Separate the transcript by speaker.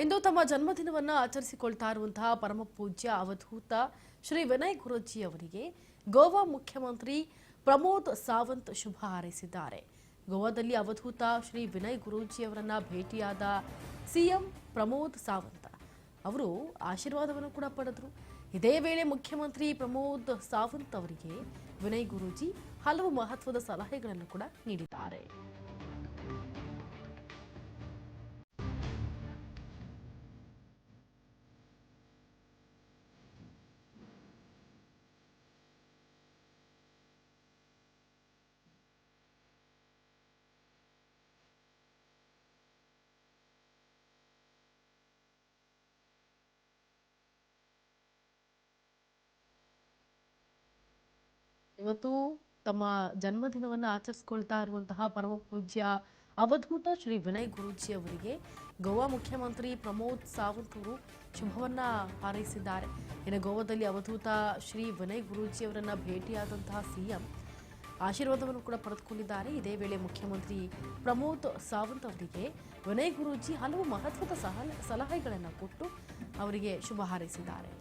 Speaker 1: ಇಂದು ತಮ್ಮ ಜನ್ಮದಿನವನ್ನು ಆಚರಿಸಿಕೊಳ್ತಾ ಇರುವಂತಹ ಪರಮ ಪೂಜ್ಯ ಅವಧೂತ ಶ್ರೀ ವಿನಯ್ ಗುರೂಜಿ ಅವರಿಗೆ ಗೋವಾ ಮುಖ್ಯಮಂತ್ರಿ ಪ್ರಮೋದ್ ಸಾವಂತ್ ಶುಭ ಹಾರೈಸಿದ್ದಾರೆ. ಗೋವಾದಲ್ಲಿ ಅವಧೂತ ಶ್ರೀ ವಿನಯ್ ಗುರೂಜಿ ಅವರನ್ನ ಭೇಟಿಯಾದ ಸಿಎಂ ಪ್ರಮೋದ್ ಸಾವಂತ್ ಅವರು ಆಶೀರ್ವಾದವನ್ನು ಕೂಡ ಪಡೆದರು. ಇದೇ ವೇಳೆ ಮುಖ್ಯಮಂತ್ರಿ ಪ್ರಮೋದ್ ಸಾವಂತ್ ಅವರಿಗೆ ವಿನಯ್ ಗುರೂಜಿ ಹಲವು ಮಹತ್ವದ ಸಲಹೆಗಳನ್ನು ಕೂಡ ನೀಡಿದ್ದಾರೆ. ಇವತ್ತು ತಮ್ಮ ಜನ್ಮದಿನವನ್ನು ಆಚರಿಸಿಕೊಳ್ತಾ ಇರುವಂತಹ ಪರಮ ಪೂಜ್ಯ ಅವಧೂತ ಶ್ರೀ ವಿನಯ್ ಗುರೂಜಿ ಅವರಿಗೆ ಗೋವಾ ಮುಖ್ಯಮಂತ್ರಿ ಪ್ರಮೋದ್ ಸಾವಂತ್ ಅವರು ಶುಭವನ್ನ ಹಾರೈಸಿದ್ದಾರೆ. ಇನ್ನು ಗೋವಾದಲ್ಲಿ ಅವಧೂತ ಶ್ರೀ ವಿನಯ್ ಗುರೂಜಿ ಅವರನ್ನ ಭೇಟಿಯಾದಂತಹ ಸಿಎಂ ಆಶೀರ್ವಾದವನ್ನು ಕೂಡ ಪಡೆದುಕೊಂಡಿದ್ದಾರೆ. ಇದೇ ವೇಳೆ ಮುಖ್ಯಮಂತ್ರಿ ಪ್ರಮೋದ್ ಸಾವಂತ್ ಅವರಿಗೆ ವಿನಯ್ ಗುರೂಜಿ ಹಲವು ಮಹತ್ವದ ಸಲಹೆಗಳನ್ನು ಕೊಟ್ಟು ಅವರಿಗೆ ಶುಭ ಹಾರೈಸಿದ್ದಾರೆ.